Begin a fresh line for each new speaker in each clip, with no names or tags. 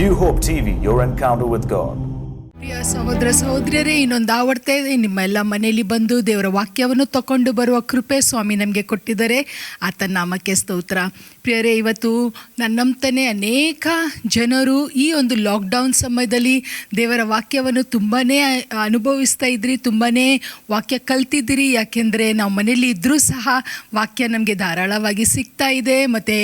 New Hope TV, your encounter with God.
ಪ್ರಿಯ ಸಹೋದರ ಸಹೋದರಿಯರೇ, ಇನ್ನೊಂದು ಆವರ್ತೆ ನಿಮ್ಮ ಎಲ್ಲ ಮನೆಯಲ್ಲಿ ಬಂದು ದೇವರ ವಾಕ್ಯವನ್ನು ತಗೊಂಡು ಬರುವ ಕೃಪೆ ಸ್ವಾಮಿ ನಮಗೆ ಕೊಟ್ಟಿದ್ದಾರೆ. ಆತನ ನಾಮಕ್ಕೆ ಸ್ತೋತ್ರ. ಪ್ರಿಯರೇ, ಇವತ್ತು ನನ್ನಂತನೇ ಅನೇಕ ಜನರು ಈ ಒಂದು ಲಾಕ್ಡೌನ್ ಸಮಯದಲ್ಲಿ ದೇವರ ವಾಕ್ಯವನ್ನು ತುಂಬಾ ಅನುಭವಿಸ್ತಾ ಇದ್ರಿ, ತುಂಬಾ ವಾಕ್ಯ ಕಲ್ತಿದ್ದೀರಿ. ಯಾಕೆಂದರೆ ನಾವು ಮನೆಯಲ್ಲಿ ಇದ್ದರೂ ಸಹ ವಾಕ್ಯ ನಮಗೆ ಧಾರಾಳವಾಗಿ ಸಿಗ್ತಾ ಇದೆ. ಮತ್ತು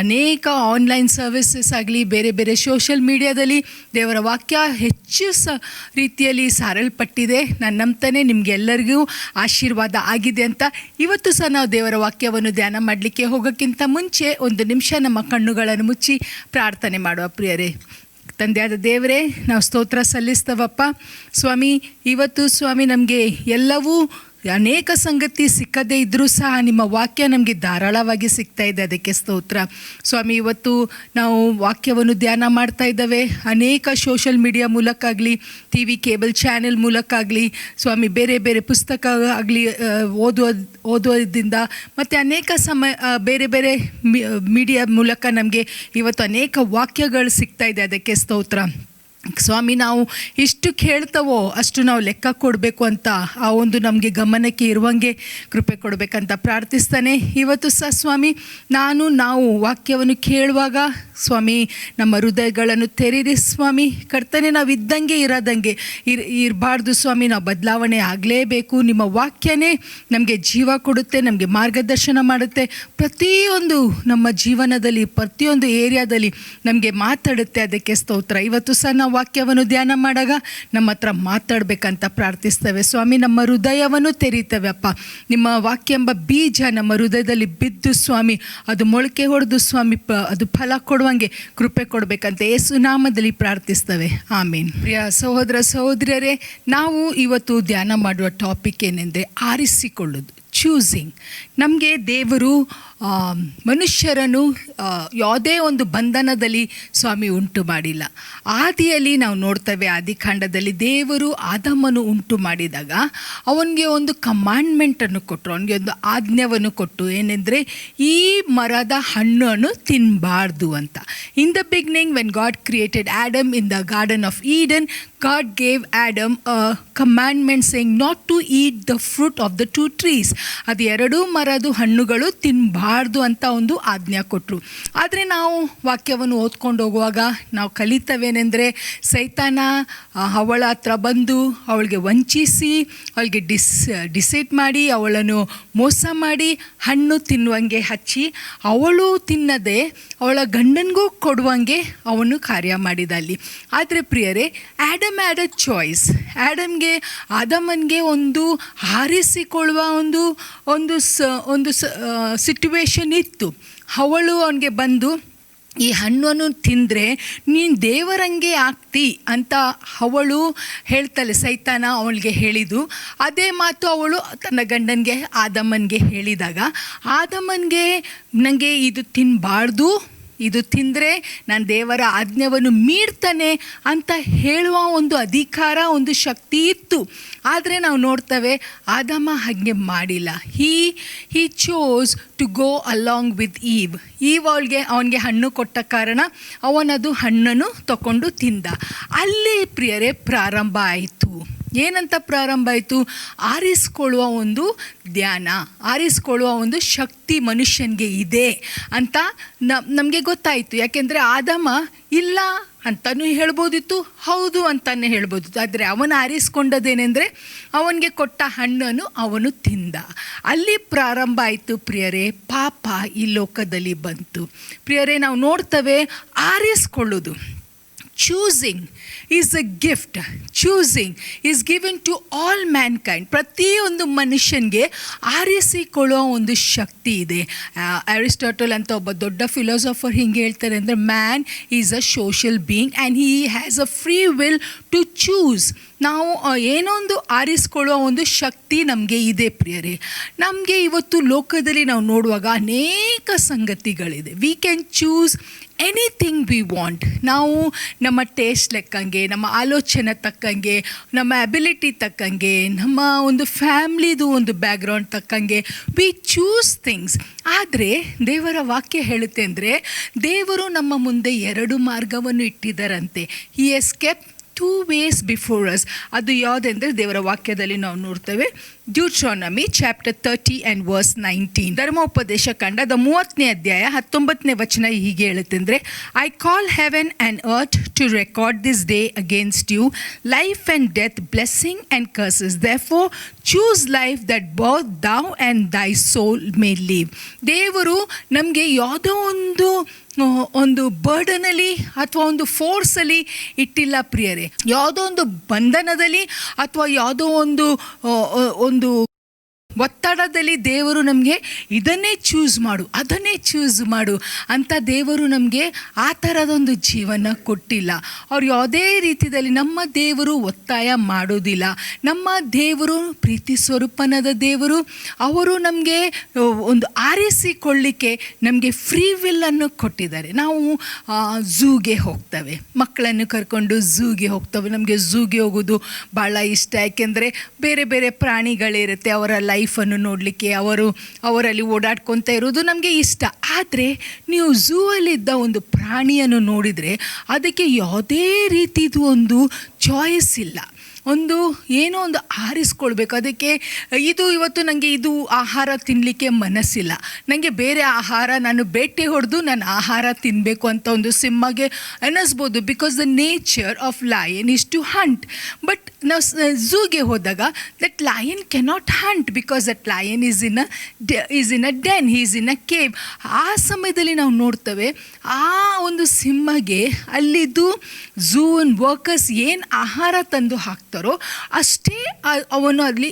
ಅನೇಕ ಆನ್ಲೈನ್ ಸರ್ವಿಸಸ್ ಆಗಲಿ, ಬೇರೆ ಬೇರೆ ಸೋಷಲ್ ಮೀಡಿಯಾದಲ್ಲಿ ದೇವರ ವಾಕ್ಯ ಹೆಚ್ಚು ರೀತಿಯಲ್ಲಿ ಸಾರಲ್ಪಟ್ಟಿದೆ. ನನ್ನಂತಾನೆ ನಿಮಗೆಲ್ಲರಿಗೂ ಆಶೀರ್ವಾದ ಆಗಿದೆ ಅಂತ ಇವತ್ತು ಸಹ ನಾವು ದೇವರ ವಾಕ್ಯವನ್ನು ಧ್ಯಾನ ಮಾಡಲಿಕ್ಕೆ ಹೋಗೋಕ್ಕಿಂತ ಮುಂಚೆ ಒಂದು ನಿಮಿಷ ನಮ್ಮ ಕಣ್ಣುಗಳನ್ನು ಮುಚ್ಚಿ ಪ್ರಾರ್ಥನೆ ಮಾಡುವ. ಪ್ರಿಯರೇ, ತಂದೆಯಾದ ದೇವರೇ, ನಾವು ಸ್ತೋತ್ರ ಸಲ್ಲಿಸ್ತವಪ್ಪ. ಸ್ವಾಮಿ, ಇವತ್ತು ಸ್ವಾಮಿ ನಮಗೆ ಎಲ್ಲವೂ ಅನೇಕ ಸಂಗತಿ ಸಿಕ್ಕದೇ ಇದ್ದರೂ ಸಹ ನಿಮ್ಮ ವಾಕ್ಯ ನಮಗೆ ಧಾರಾಳವಾಗಿ ಸಿಗ್ತಾ ಇದೆ, ಅದಕ್ಕೆ ಸ್ತೋತ್ರ. ಸ್ವಾಮಿ, ಇವತ್ತು ನಾವು ವಾಕ್ಯವನ್ನು ಧ್ಯಾನ ಮಾಡ್ತಾ ಇದ್ದಾವೆ. ಅನೇಕ ಸೋಷಲ್ ಮೀಡಿಯಾ ಮೂಲಕ ಆಗಲಿ, ಟಿ ವಿ ಕೇಬಲ್ ಚಾನೆಲ್ ಮೂಲಕ ಆಗಲಿ, ಸ್ವಾಮಿ ಬೇರೆ ಬೇರೆ ಪುಸ್ತಕ ಆಗಲಿ ಓದೋದ್ರಿಂದ ಮತ್ತು ಅನೇಕ ಬೇರೆ ಬೇರೆ ಮೀಡಿಯಾ ಮೂಲಕ ನಮಗೆ ಇವತ್ತು ಅನೇಕ ವಾಕ್ಯಗಳು ಸಿಗ್ತಾ ಇದೆ, ಅದಕ್ಕೆ ಸ್ತೋತ್ರ. ಸ್ವಾಮಿ, ನಾವು ಇಷ್ಟು ಕೇಳ್ತವೋ ಅಷ್ಟು ನಾವು ಲೆಕ್ಕ ಕೊಡಬೇಕು ಅಂತ ಆ ಒಂದು ನಮಗೆ ಗಮನಕ್ಕೆ ಇರುವಂಗೆ ಕೃಪೆ ಕೊಡಬೇಕಂತ ಪ್ರಾರ್ಥಿಸ್ತಾನೆ. ಇವತ್ತು ಸಹ ಸ್ವಾಮಿ, ನಾವು ವಾಕ್ಯವನ್ನು ಕೇಳುವಾಗ ಸ್ವಾಮಿ ನಮ್ಮ ಹೃದಯಗಳನ್ನು ತೆರೀರಿ ಸ್ವಾಮಿ. ಕರ್ತನೆ, ನಾವು ಇದ್ದಂಗೆ ಇರೋದಂಗೆ ಇರಬಾರ್ದು ಸ್ವಾಮಿ. ನಾವು ಬದಲಾವಣೆ ಆಗಲೇಬೇಕು. ನಿಮ್ಮ ವಾಕ್ಯನೇ ನಮಗೆ ಜೀವ ಕೊಡುತ್ತೆ, ನಮಗೆ ಮಾರ್ಗದರ್ಶನ ಮಾಡುತ್ತೆ. ಪ್ರತಿಯೊಂದು ನಮ್ಮ ಜೀವನದಲ್ಲಿ, ಪ್ರತಿಯೊಂದು ಏರಿಯಾದಲ್ಲಿ ನಮಗೆ ಮಾತಾಡುತ್ತೆ, ಅದಕ್ಕೆ ಸ್ತೋತ್ರ. ಇವತ್ತು ಸಹ ನಾವು ವಾಕ್ಯವನ್ನು ಧ್ಯಾನ ಮಾಡಾಗ ನಮ್ಮ ಹತ್ರ ಮಾತಾಡಬೇಕಂತ ಪ್ರಾರ್ಥಿಸ್ತೇವೆ ಸ್ವಾಮಿ. ನಮ್ಮ ಹೃದಯವನ್ನು ತೆರೀತೇವೆ ಅಪ್ಪ. ನಿಮ್ಮ ವಾಕ್ಯ ಎಂಬ ಬೀಜ ನಮ್ಮ ಹೃದಯದಲ್ಲಿ ಬಿದ್ದು ಸ್ವಾಮಿ ಅದು ಮೊಳಕೆ ಹೊಡೆದು ಸ್ವಾಮಿ ಅದು ಫಲ ಕೊಡುವಂಗೆ ಕೃಪೆ ಕೊಡಬೇಕಂತ ಯೇಸು ನಾಮದಲ್ಲಿ ಪ್ರಾರ್ಥಿಸ್ತೇವೆ, ಆಮೇನ್. ಪ್ರಿಯ ಸಹೋದರ ಸಹೋದರಿಯರೇ, ನಾವು ಇವತ್ತು ಧ್ಯಾನ ಮಾಡುವ ಟಾಪಿಕ್ ಏನೆಂದರೆ ಆರಿಸಿಕೊಳ್ಳೋದು, ಚೂಸಿಂಗ್. ನಮಗೆ ದೇವರು ಮನುಷ್ಯರನ್ನು ಯಾವುದೇ ಒಂದು ಬಂಧನದಲ್ಲಿ ಸ್ವಾಮಿ ಉಂಟು ಮಾಡಿಲ್ಲ. ಆದಿಯಲ್ಲಿ ನಾವು ನೋಡ್ತೇವೆ, ಆದಿಕಾಂಡದಲ್ಲಿ ದೇವರು ಆದಾಮನು ಉಂಟು ಮಾಡಿದಾಗ ಅವನಿಗೆ ಒಂದು ಕಮಾಂಡ್ಮೆಂಟನ್ನು ಕೊಟ್ಟರು, ಅವನಿಗೆ ಒಂದು ಆಜ್ಞೆಯನ್ನು ಕೊಟ್ಟು, ಏನೆಂದರೆ ಈ ಮರದ ಹಣ್ಣನ್ನು ತಿನ್ನಬಾರ್ದು ಅಂತ. In the beginning when god created Adam in the garden of Eden, God gave Adam a commandment saying not to eat the fruit of the two trees. ಅದು ಎರಡೂ ಮರದ ಹಣ್ಣುಗಳು ತಿನ್ನಬಾರ್ದು ಅಂತ ಒಂದು ಆಜ್ಞೆ ಕೊಟ್ಟರು. ಆದರೆ ನಾವು ವಾಕ್ಯವನ್ನು ಓದ್ಕೊಂಡು ಹೋಗುವಾಗ ನಾವು ಕಲಿತವೇನೆಂದರೆ, ಸೈತಾನ ಅವಳ ಹತ್ರ ಬಂದು ಅವಳಿಗೆ ವಂಚಿಸಿ, ಅವಳಿಗೆ ಡಿಸೈಡ್ ಮಾಡಿ, ಅವಳನ್ನು ಮೋಸ ಮಾಡಿ ಹಣ್ಣು ತಿನ್ನುವಂಗೆ ಹಚ್ಚಿ, ಅವಳು ತಿನ್ನದೆ ಅವಳ ಗಂಡನಿಗೂ ಕೊಡುವಂಗೆ ಅವನು ಕಾರ್ಯ ಮಾಡಿದ ಅಲ್ಲಿ. ಆದರೆ ಪ್ರಿಯರೇ, ಆಡಮ್ ಹ್ಯಾಡ್ ಅ ಚಾಯ್ಸ್. ಆದಮನ್ಗೆ ಒಂದು ಹಾರಿಸಿಕೊಳ್ಳುವ ಒಂದು ಸಿಟುವೇಶನ್ ಇತ್ತು. ಅವಳು ಅವನಿಗೆ ಬಂದು ಈ ಹಣ್ಣನ್ನು ತಿಂದರೆ ನೀನು ದೇವರಂಗೆ ಆಗ್ತಿ ಅಂತ ಅವಳು ಹೇಳ್ತಾಳೆ. ಸೈತಾನ ಅವಳಿಗೆ ಹೇಳಿದ್ದು ಅದೇ ಮಾತು ಅವಳು ತನ್ನ ಗಂಡನಿಗೆ ಆದಮನ್ಗೆ ಹೇಳಿದಾಗ, ಆದಮನ್ಗೆ ನನಗೆ ಇದು ತಿನ್ನಬಾರ್ದು, ಇದು ತಿಂದರೆ ನಾನು ದೇವರ ಆಜ್ಞೆಯನ್ನು ಮೀರ್ತಾನೆ ಅಂತ ಹೇಳುವ ಒಂದು ಅಧಿಕಾರ, ಒಂದು ಶಕ್ತಿ ಇತ್ತು. ಆದರೆ ನಾವು ನೋಡ್ತೇವೆ ಆದಾಮ ಹಾಗೆ ಮಾಡಿಲ್ಲ. He chose to go along with Eve. ಅವನಿಗೆ ಹಣ್ಣು ಕೊಟ್ಟ ಕಾರಣ ಅವನದು ಹಣ್ಣನ್ನು ತಗೊಂಡು ತಿಂದ. ಅಲ್ಲಿ ಪ್ರಿಯರೇ ಪ್ರಾರಂಭ ಆಯಿತು. ಏನಂತ ಪ್ರಾರಂಭ ಆಯಿತು? ಆರಿಸ್ಕೊಳ್ಳುವ ಒಂದು ಧ್ಯಾನ, ಆರಿಸ್ಕೊಳ್ಳುವ ಒಂದು ಶಕ್ತಿ ಮನುಷ್ಯನಿಗೆ ಇದೆ ಅಂತ ನಮಗೆ ಗೊತ್ತಾಯಿತು. ಯಾಕೆಂದರೆ ಆದಾಮ ಇಲ್ಲ ಅಂತಲೂ ಹೇಳ್ಬೋದಿತ್ತು, ಹೌದು ಅಂತಲೇ ಹೇಳ್ಬೋದಿತ್ತು. ಆದರೆ ಅವನು ಆರಿಸ್ಕೊಂಡದೇನೆಂದರೆ ಅವನಿಗೆ ಕೊಟ್ಟ ಹಣ್ಣನ್ನು ಅವನು ತಿಂದ. ಅಲ್ಲಿ ಪ್ರಾರಂಭ ಆಯಿತು ಪ್ರಿಯರೇ, ಪಾಪ ಈ ಲೋಕದಲ್ಲಿ ಬಂತು. ಪ್ರಿಯರೇ, ನಾವು ನೋಡ್ತೇವೆ ಆರಿಸ್ಕೊಳ್ಳೋದು, choosing is a gift. Choosing is given to all mankind. ಪ್ರತಿಯೊಂದು ಮನುಷ್ಯನಿಗೆ ಆರಿಸಿಕೊಳ್ಳುವ ಒಂದು ಶಕ್ತಿ ಇದೆ. ಅರಿಸ್ಟಾಟಲ್ ಅಂತ ಒಬ್ಬ ದೊಡ್ಡ ಫಿಲಾಸಫರ್ ಹಿಂಗೆ ಹೇಳ್ತಾರೆ ಅಂದರೆ, man is a social being and he has a free will to choose. ನಾವು ಏನೋ ಒಂದು ಆರಿಸ್ಕೊಳ್ಳುವ ಒಂದು ಶಕ್ತಿ ನಮಗೆ ಇದೆ ಪ್ರಿಯರೇ. ನಮಗೆ ಇವತ್ತು ಲೋಕದಲ್ಲಿ ನಾವು ನೋಡುವಾಗ ಅನೇಕ ಸಂಗತಿಗಳಿದೆ. We can choose anything we want. ನಾವು ನಮ್ಮ ಟೇಸ್ಟ್ ಲೆಕ್ಕಂಗೆ, ನಮ್ಮ ಆಲೋಚನೆ ತಕ್ಕಂಗೆ, ನಮ್ಮ ಅಬಿಲಿಟಿ ತಕ್ಕಂಗೆ, ನಮ್ಮ ಒಂದು ಫ್ಯಾಮ್ಲಿದು ಒಂದು ಬ್ಯಾಕ್ಗ್ರೌಂಡ್ ತಕ್ಕಂಗೆ ವಿ ಚೂಸ್ ಥಿಂಗ್ಸ್. ಆದರೆ ದೇವರ ವಾಕ್ಯ ಹೇಳುತ್ತೆ ಅಂದರೆ, ದೇವರು ನಮ್ಮ ಮುಂದೆ 2 ಮಾರ್ಗವನ್ನು ಇಟ್ಟಿದ್ದಾರಂತೆ. He has kept 2 ways before us. ಅದು ಯಾವುದೆಂದರೆ ದೇವರ ವಾಕ್ಯದಲ್ಲಿ ನಾವು ನೋಡ್ತೇವೆ. Deuteronomy chapter 30 and verse 19. ಧರ್ಮೋಪದೇಶ ಕಾಂಡದ 30ನೇ ಅಧ್ಯಾಯ 19ನೇ ವಚನ ಹೀಗೆ ಹೇಳುತ್ತೆ ಅಂದರೆ, I call heaven and earth to record this day against you, life and death, blessing and curses. Therefore choose life that both thou and thy soul may live. ದೇವರು ನಮಗೆ ಯಾವುದೋ ಒಂದು ಬರ್ಡನಲ್ಲಿ ಅಥವಾ ಒಂದು ಫೋರ್ಸಲ್ಲಿ ಇಟ್ಟಿಲ್ಲ ಪ್ರಿಯರೇ. ಯಾವುದೋ ಒಂದು ಬಂಧನದಲ್ಲಿ ಅಥವಾ ಯಾವುದೋ ಒಂದು ಒತ್ತಡದಲ್ಲಿ ದೇವರು ನಮಗೆ ಇದನ್ನೇ ಚೂಸ್ ಮಾಡು, ಅದನ್ನೇ ಚೂಸ್ ಮಾಡು ಅಂತ ದೇವರು ನಮಗೆ ಆ ಥರದೊಂದು ಜೀವನ ಕೊಟ್ಟಿಲ್ಲ. ಅವ್ರು ಯಾವುದೇ ರೀತಿಯಲ್ಲಿ ನಮ್ಮ ದೇವರು ಒತ್ತಾಯ ಮಾಡೋದಿಲ್ಲ. ನಮ್ಮ ದೇವರು ಪ್ರೀತಿ ಸ್ವರೂಪನಾದ ದೇವರು. ಅವರು ನಮಗೆ ಒಂದು ಆರಿಸಿಕೊಳ್ಳಿಕ್ಕೆ ನಮಗೆ ಫ್ರೀ ವಿಲ್ಲನ್ನು ಕೊಟ್ಟಿದ್ದಾರೆ. ನಾವು ಝೂಗೆ ಹೋಗ್ತೇವೆ, ಮಕ್ಕಳನ್ನು ಕರ್ಕೊಂಡು ಝೂಗೆ ಹೋಗ್ತೇವೆ. ನಮಗೆ ಝೂಗೆ ಹೋಗೋದು ಭಾಳ ಇಷ್ಟ. ಯಾಕೆಂದರೆ ಬೇರೆ ಬೇರೆ ಪ್ರಾಣಿಗಳಿರುತ್ತೆ, ಅವರ ಲೈಫನ್ನು ನೋಡಲಿಕ್ಕೆ, ಅವರಲ್ಲಿ ಓಡಾಡ್ಕೊತ ಇರೋದು ನಮಗೆ ಇಷ್ಟ. ಆದರೆ ನೀವು ಝೂ ಅಲ್ಲಿದ್ದ ಒಂದು ಪ್ರಾಣಿಯನ್ನು ನೋಡಿದರೆ ಅದಕ್ಕೆ ಯಾವುದೇ ರೀತಿದು ಒಂದು ಚಾಯ್ಸ್ ಇಲ್ಲ. ಏನೋ ಒಂದು ಆರಿಸ್ಕೊಳ್ಬೇಕು. ಅದಕ್ಕೆ ಇವತ್ತು ನನಗೆ ಇದು ಆಹಾರ ತಿನ್ನಲಿಕ್ಕೆ ಮನಸ್ಸಿಲ್ಲ, ನನಗೆ ಬೇರೆ ಆಹಾರ, ನಾನು ಬೇಟೆ ಹೊಡೆದು ನಾನು ಆಹಾರ ತಿನ್ನಬೇಕು ಅಂತ ಒಂದು ಸಿಂಹಗೆ ಅನ್ನಿಸ್ಬೋದು. Because the nature of lion is to hunt. But ನಾವು ಝೂಗೆ ಹೋದಾಗ that lion cannot hunt because that lion is in a den, he is in a cave. ಆ ಸಮಯದಲ್ಲಿ ನಾವು ನೋಡ್ತೇವೆ ಆ ಒಂದು ಸಿಂಹಗೆ ಅಲ್ಲಿದ್ದು ಝೂ ವರ್ಕರ್ಸ್ ಏನು ಆಹಾರ ತಂದು ಹಾಕ್ತಾರೋ ಅಷ್ಟೇ ಅವನು ಅಲ್ಲಿ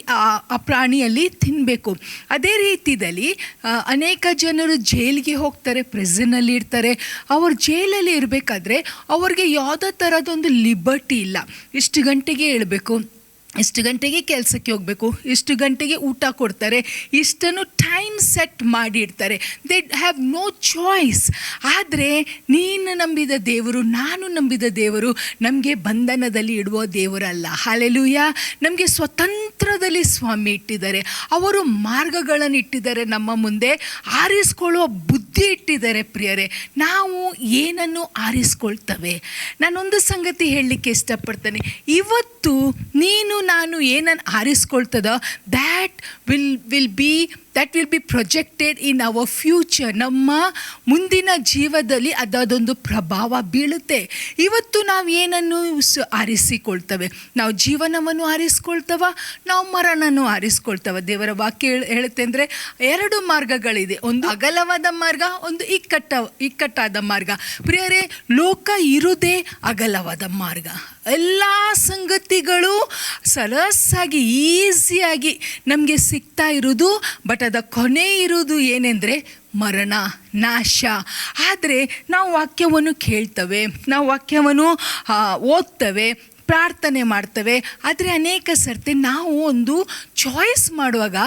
ಆ ಪ್ರಾಣಿಯಲ್ಲಿ ತಿನ್ನಬೇಕು. ಅದೇ ರೀತಿಯಲ್ಲಿ ಅನೇಕ ಜನರು ಜೈಲಿಗೆ ಹೋಗ್ತಾರೆ, ಪ್ರೆಸನ್ನಲ್ಲಿ ಇರ್ತಾರೆ. ಅವರು ಜೈಲಲ್ಲಿ ಇರಬೇಕಾದ್ರೆ ಅವ್ರಿಗೆ ಯಾವುದೇ ಥರದೊಂದು ಲಿಬರ್ಟಿ ಇಲ್ಲ. ಇಷ್ಟು ಗಂಟೆಗೆ ಏಳಬೇಕು, ಇಷ್ಟು ಗಂಟೆಗೆ ಕೆಲಸಕ್ಕೆ ಹೋಗಬೇಕು, ಇಷ್ಟು ಗಂಟೆಗೆ ಊಟ ಕೊಡ್ತಾರೆ, ಇಷ್ಟನ್ನು ಟೈಮ್ ಸೆಟ್ ಮಾಡಿರ್ತಾರೆ. They have no choice. ಆದರೆ ನೀನು ನಂಬಿದ ದೇವರು, ನಾನು ನಂಬಿದ ದೇವರು ನಮಗೆ ಬಂಧನದಲ್ಲಿ ಇಡುವ ದೇವರಲ್ಲ. ಹಲ್ಲೆಲೂಯಾ. ನಮಗೆ ಸ್ವತಂತ್ರದಲ್ಲಿ ಸ್ವಾಮಿ ಇಟ್ಟಿದ್ದಾರೆ. ಅವರು ಮಾರ್ಗಗಳನ್ನು ಇಟ್ಟಿದ್ದಾರೆ, ನಮ್ಮ ಮುಂದೆ ಆರಿಸ್ಕೊಳ್ಳುವ ಬುದ್ಧಿ ಇಟ್ಟಿದ್ದಾರೆ. ಪ್ರಿಯರೇ, ನಾವು ಏನನ್ನು ಆರಿಸ್ಕೊಳ್ತವೆ? ನಾನೊಂದು ಸಂಗತಿ ಹೇಳಲಿಕ್ಕೆ ಇಷ್ಟಪಡ್ತೇನೆ. ಇವತ್ತು ನೀನು ನಾನು ಏನನ್ನು ಆರಿಸ್ಕೊಳ್ತದೋ that will be projected in our future. ನಮ್ಮ ಮುಂದಿನ ಜೀವನದಲ್ಲಿ ಅದೊಂದು ಪ್ರಭಾವ ಬೀಳುತ್ತೆ. ಇವತ್ತು ನಾವು ಏನನ್ನು ಆರಿಸಿಕೊಳ್ತವೆ? ನಾವು ಜೀವನವನ್ನು ಆರಿಸ್ಕೊಳ್ತವ, ನಾವು ಮರಣನೂ ಆರಿಸ್ಕೊಳ್ತವ. ದೇವರ ವಾಕ್ಯ ಹೇಳುತ್ತೆ ಅಂದರೆ 2 ಮಾರ್ಗಗಳಿದೆ, ಒಂದು ಅಗಲವಾದ ಮಾರ್ಗ, ಒಂದು ಇಕ್ಕಟ್ಟಾದ ಮಾರ್ಗ. ಪ್ರಿಯರೇ, ಲೋಕ ಇರುವುದೇ ಅಗಲವಾದ ಮಾರ್ಗ. ಎಲ್ಲ ಸಂಗತಿಗಳು ಸಲಸಾಗಿ ಈಸಿಯಾಗಿ ನಮಗೆ ಸಿಗ್ತಾ ಇರೋದು. ಬಟ್ ಅದ ಕೊನೆ ಇರೋದು ಏನೆಂದರೆ ಮರಣ, ನಾಶ. ಆದರೆ ನಾವು ವಾಕ್ಯವನ್ನು ಕೇಳ್ತೇವೆ, ನಾವು ವಾಕ್ಯವನ್ನು ಓದ್ತೇವೆ, ಪ್ರಾರ್ಥನೆ ಮಾಡ್ತೇವೆ. ಆದರೆ ಅನೇಕ ಸರ್ತಿ ನಾವು ಒಂದು ಚಾಯ್ಸ್ ಮಾಡುವಾಗ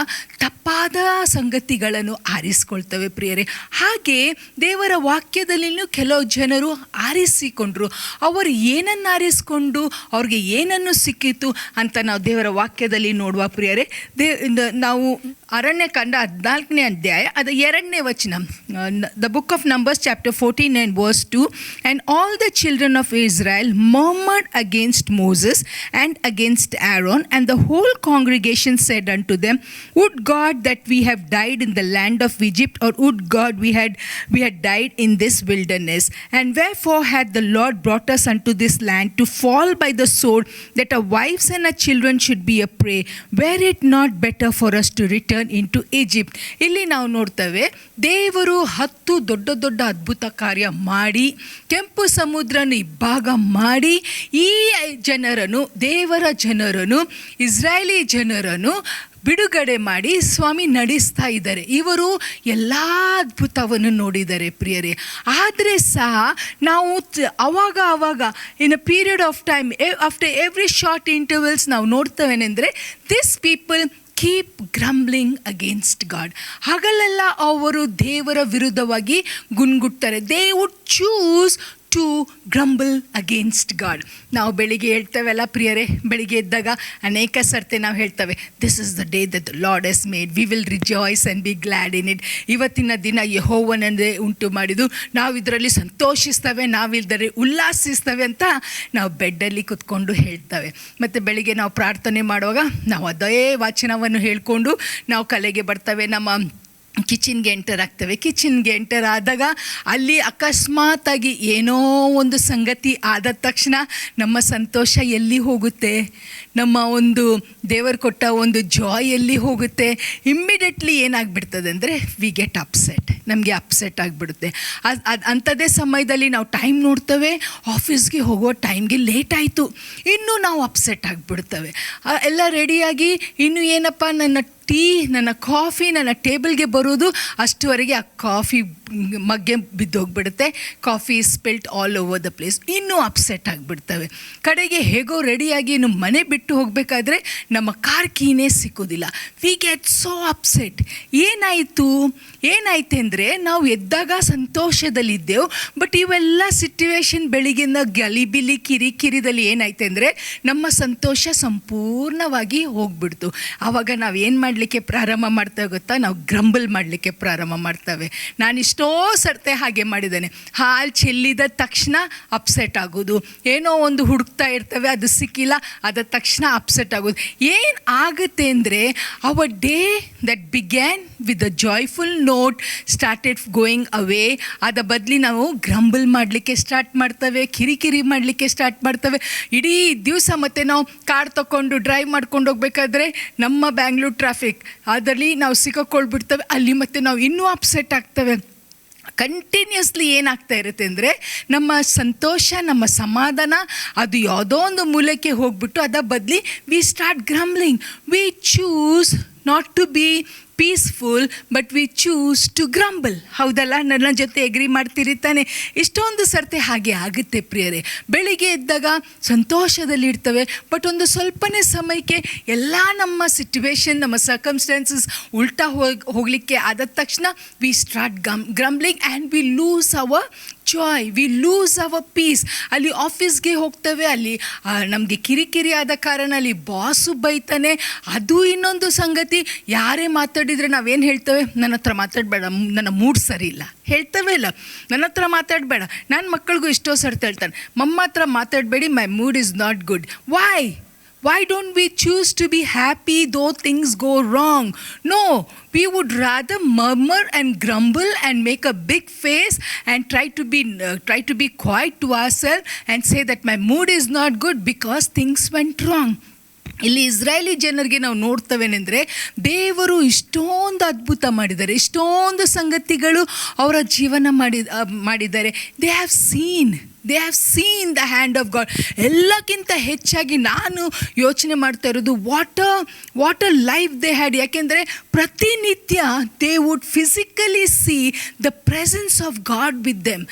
ತಪ್ಪಾದ ಸಂಗತಿಗಳನ್ನು ಆರಿಸ್ಕೊಳ್ತೇವೆ ಪ್ರಿಯರೇ. ಹಾಗೆ ದೇವರ ವಾಕ್ಯದಲ್ಲಿಯೂ ಕೆಲವು ಜನರು ಆರಿಸಿಕೊಂಡ್ರು. ಅವರು ಏನನ್ನು ಆರಿಸ್ಕೊಂಡು ಅವ್ರಿಗೆ ಏನನ್ನು ಸಿಕ್ಕಿತು ಅಂತ ನಾವು ದೇವರ ವಾಕ್ಯದಲ್ಲಿ ನೋಡುವ ಪ್ರಿಯರೇ. ನಾವು ಅರಣ್ಯಕಾಂಡ 14ನೇ ಅಧ್ಯಾಯ ಅದು 2ನೇ ವಚನ. The book of numbers chapter 14 and verse 2. And all the children of Israel murmured against Moses and against Aaron, and the whole congregation said unto them, Would God that we have died in the land of Egypt, or would God we had died in this wilderness? And wherefore had the Lord brought us unto this land to fall by the sword, that our wives and our children should be a prey? Were it not better for us to return into Egypt? ಇಲ್ಲಿ ನಾವು ನೋಡ್ತೇವೆ, ದೇವರು 10 ದೊಡ್ಡ ಅದ್ಭುತ ಕಾರ್ಯ ಮಾಡಿ ಕೆಂಪು ಸಮುದ್ರನ ಇಬ್ಬಾಗ ಮಾಡಿ ಈ ಜನರನ್ನು, ದೇವರ ಜನರನ್ನು, ಇಸ್ರಾಯೇಲಿ ಜನರನ್ನು ಬಿಡುಗಡೆ ಮಾಡಿ ಸ್ವಾಮಿ ನಡೆಸ್ತಾ ಇದ್ದಾರೆ. ಇವರು ಎಲ್ಲ ಅದ್ಭುತವನ್ನು ನೋಡಿದ್ದಾರೆ ಪ್ರಿಯರೇ. ಆದರೆ ಸಹ ನಾವು ಅವಾಗ in a period of time, after every short intervals ನಾವು ನೋಡ್ತೇವೇನೆಂದರೆ this people keep grumbling against God. ಹಗಲೆಲ್ಲ ಅವರು ದೇವರ ವಿರುದ್ಧವಾಗಿ ಗುನ್ಗುಟ್ತಾರೆ. They would choose to grumble against God. ನಾವು ಬೆಳಿಗ್ಗೆ ಹೇಳ್ತೇವಲ್ಲ ಪ್ರಿಯರೇ, ಬೆಳಿಗ್ಗೆ ಎದ್ದಾಗ ಅನೇಕ ಸರ್ತೆ ನಾವು ಹೇಳ್ತೇವೆ, this is the day that the lord ಹಸ್ made, we will rejoice and B glad in it. ಇವತ್ತಿನ ದಿನ ಯೆಹೋವನನ್ನೇ ಉಂಟು ಮಾಡಿದ್ದು, ನಾವು ಇದರಲ್ಲಿ ಸಂತೋಷಿಸ್ತೇವೆ, ನಾವಿಲ್ಲದರೆ ಉಲ್ಲಾಸಿಸ್ತೇವೆ ಅಂತ ನಾವು ಬೆಡ್ಡಲ್ಲಿ ಕುತ್ಕೊಂಡು ಹೇಳ್ತೇವೆ. ಮತ್ತು ಬೆಳಿಗ್ಗೆ ನಾವು ಪ್ರಾರ್ಥನೆ ಮಾಡುವಾಗ ನಾವು ಅದೇ ವಚನವನ್ನು ಹೇಳಿಕೊಂಡು ನಾವು ಕಲೆಗೆ ಬರ್ತೇವೆ. ನಮ್ಮ ಕಿಚನ್ಗೆ ಎಂಟರ್ ಆಗ್ತೇವೆ. ಕಿಚನ್ಗೆ ಎಂಟರ್ ಆದಾಗ ಅಲ್ಲಿ ಅಕಸ್ಮಾತಾಗಿ ಏನೋ ಒಂದು ಸಂಗತಿ ಆದ ತಕ್ಷಣ ನಮ್ಮ ಸಂತೋಷ ಎಲ್ಲಿ ಹೋಗುತ್ತೆ, ನಮ್ಮ ಒಂದು ದೇವರು ಕೊಟ್ಟ ಒಂದು ಜಾಯ್ ಎಲ್ಲಿ ಹೋಗುತ್ತೆ. ಇಮ್ಮಿಡಿಯೇಟ್ಲಿ ಏನಾಗ್ಬಿಡ್ತದೆ ಅಂದರೆ ವಿ ಗೆಟ್ ಅಪ್ಸೆಟ್, ನಮಗೆ ಅಪ್ಸೆಟ್ ಆಗಿಬಿಡುತ್ತೆ. ಅಂಥದ್ದೇ ಸಮಯದಲ್ಲಿ ನಾವು ಟೈಮ್ ನೋಡ್ತೇವೆ, ಆಫೀಸ್ಗೆ ಹೋಗೋ ಟೈಮ್ಗೆ ಲೇಟ್ ಆಯಿತು, ಇನ್ನೂ ನಾವು ಅಪ್ಸೆಟ್ ಆಗಿಬಿಡ್ತೇವೆ. ಎಲ್ಲ ರೆಡಿಯಾಗಿ ಇನ್ನೂ ಏನಪ್ಪ ನನ್ನ ಟೀ, ನನ್ನ ಕಾಫಿ ನನ್ನ ಟೇಬಲ್ಗೆ ಬರೋದು ಅಷ್ಟುವರೆಗೆ ಆ ಕಾಫಿ ಮಗ್ಗೆ ಬಿದ್ದೋಗ್ಬಿಡುತ್ತೆ. Coffee spilt all over the place, ಇನ್ನೂ ಅಪ್ಸೆಟ್ ಆಗಿಬಿಡ್ತವೆ. ಕಡೆಗೆ ಹೇಗೋ ರೆಡಿಯಾಗಿ ಇನ್ನು ಮನೆ ಬಿಟ್ಟು ಹೋಗಬೇಕಾದ್ರೆ ನಮ್ಮ ಕಾರ್ ಕೀನೇ ಸಿಕ್ಕೋದಿಲ್ಲ. We get so upset. ಏನಾಯಿತು ಅಂದರೆ ನಾವು ಎದ್ದಾಗ ಸಂತೋಷದಲ್ಲಿದ್ದೆವು, ಬಟ್ ಇವೆಲ್ಲ ಸಿಟ್ಯುವೇಶನ್ ಬೆಳಿಗ್ಗಿಂದ ಗಲಿಬಿಲಿ ಕಿರಿಕಿರಿದಲ್ಲಿ ಏನಾಯ್ತು ಅಂದರೆ ನಮ್ಮ ಸಂತೋಷ ಸಂಪೂರ್ಣವಾಗಿ ಹೋಗ್ಬಿಡ್ತು. ಆವಾಗ ನಾವು ಏನು ಮಾಡಲಿಕ್ಕೆ ಪ್ರಾರಂಭ ಮಾಡ್ತೇವೆ ಗೊತ್ತಾ? ನಾವು ಗ್ರಂಬಲ್ ಮಾಡಲಿಕ್ಕೆ ಪ್ರಾರಂಭ ಮಾಡ್ತೇವೆ. ನಾನು ಇಷ್ಟೋ ಸರ್ತೆ ಹಾಗೆ ಮಾಡಿದ್ದೇನೆ. ಹಾಲು ಚೆಲ್ಲಿದ ತಕ್ಷಣ ಅಪ್ಸೆಟ್ ಆಗೋದು, ಏನೋ ಒಂದು ಹುಡುಕ್ತಾ ಇರ್ತವೆ, ಅದು ಸಿಕ್ಕಿಲ್ಲ, ಅದ ತಕ್ಷಣ ಅಪ್ಸೆಟ್ ಆಗೋದು. ಏನು ಆಗುತ್ತೆ ಅಂದರೆ our day that began with a joyful note started going away. ಅದ ಬದಲಿ ನಾವು ಗ್ರಂಬಲ್ ಮಾಡಲಿಕ್ಕೆ ಸ್ಟಾರ್ಟ್ ಮಾಡ್ತೇವೆ, ಕಿರಿಕಿರಿ ಮಾಡಲಿಕ್ಕೆ ಸ್ಟಾರ್ಟ್ ಮಾಡ್ತೇವೆ. ಇಡೀ ದಿವಸ ಮತ್ತು ನಾವು ಕಾರ್ ತಗೊಂಡು ಡ್ರೈವ್ ಮಾಡ್ಕೊಂಡು ಹೋಗ್ಬೇಕಾದ್ರೆ ನಮ್ಮ ಬ್ಯಾಂಗ್ಳೂರ್ ಟ್ರಾಫಿಕ್ ಅದರಲ್ಲಿ ನಾವು ಸಿಕ್ಕಾಕೊಳ್ಬಿಡ್ತೇವೆ. ಅಲ್ಲಿ ಮತ್ತು ನಾವು ಇನ್ನೂ ಅಪ್ಸೆಟ್ ಆಗ್ತೇವೆ. ಕಂಟಿನ್ಯೂಸ್ಲಿ ಏನಾಗ್ತಾ ಇರುತ್ತೆ ಅಂದರೆ ನಮ್ಮ ಸಂತೋಷ, ನಮ್ಮ ಸಮಾಧಾನ ಅದು ಯಾವುದೋ ಒಂದು ಮೂಲಕ್ಕೆ ಹೋಗ್ಬಿಟ್ಟು ಅದ ಬದಲಿ we start grumbling. We choose not to be peaceful but we choose to grumble. ಹೌದಲ್ಲ? ನನ್ನ ಜೊತೆ ಎಗ್ರಿ ಮಾಡ್ತೀರಿ ತಾನೆ? ಇಷ್ಟೊಂದು ಸರ್ತಿ ಹಾಗೆ ಆಗುತ್ತೆ ಪ್ರಿಯರೇ. ಬೆಳಿಗ್ಗೆ ಎದ್ದಾಗ ಸಂತೋಷದಲ್ಲಿ ಇರ್ತವೆ, ಬಟ್ ಒಂದು ಸ್ವಲ್ಪನೇ ಸಮಯಕ್ಕೆ ಎಲ್ಲ ನಮ್ಮ ಸಿಚುವೇಶನ್, ನಮ್ಮ ಸರ್ಕಮ್ಸ್ಟಾನ್ಸಸ್ ಉಲ್ಟಾ ಹೋಗಲಿಕ್ಕೆ ಆದ ತಕ್ಷಣ we start grumbling and we lose our joy, we lose our peace. ಅಲ್ಲಿ ಆಫೀಸ್ಗೆ ಹೋಗ್ತೇವೆ, ಅಲ್ಲಿ ನಮಗೆ ಕಿರಿಕಿರಿ ಆದ ಕಾರಣ ಅಲ್ಲಿ ಬಾಸು ಬೈತಾನೆ. ಅದು ಇನ್ನೊಂದು ಸಂಗತಿ, ಯಾರೇ ಮಾತಾಡಿದರೆ ನಾವೇನು ಹೇಳ್ತೇವೆ? ನನ್ನ ಹತ್ರ ಮಾತಾಡಬೇಡ, ನನ್ನ ಮೂಡ್ ಸರಿ ಇಲ್ಲ ಹೇಳ್ತೇವೆ. ಇಲ್ಲ, ನನ್ನ ಹತ್ರ ಮಾತಾಡಬೇಡ. ನನ್ನ ಮಕ್ಕಳಿಗೂ ಎಷ್ಟೋ ಸರ್ತಿ ಹೇಳ್ತಾನೆ, ಮಮ್ಮ ಹತ್ರ ಮಾತಾಡಬೇಡಿ, my mood is not good. Why don't we choose to be happy though things go wrong? No, we would rather murmur and grumble and make a big face and try to be quiet to ourselves and say that my mood is not good because things went wrong. ಇಲ್ಲಿ ಇಸ್ರಾಯೇಲಿ ಜನರಿಗೆ ನಾವು ನೋಡ್ತವೇನೆಂದರೆ ದೇವರು ಇಷ್ಟೊಂದು ಅದ್ಭುತ ಮಾಡಿದ್ದಾರೆ, ಇಷ್ಟೊಂದು ಸಂಗತಿಗಳು ಅವರ ಜೀವನ ಮಾಡಿದ್ದಾರೆ. They have seen the hand of god. ಎಲ್ಲಕ್ಕಿಂತ ಹೆಚ್ಚಾಗಿ ನಾನು ಯೋಚನೆ ಮಾಡ್ತಾ ಇರೋದು what a life they had. ಯಾಕೆಂದರೆ ಪ್ರತಿನಿತ್ಯ they would physically C the presence of god with them.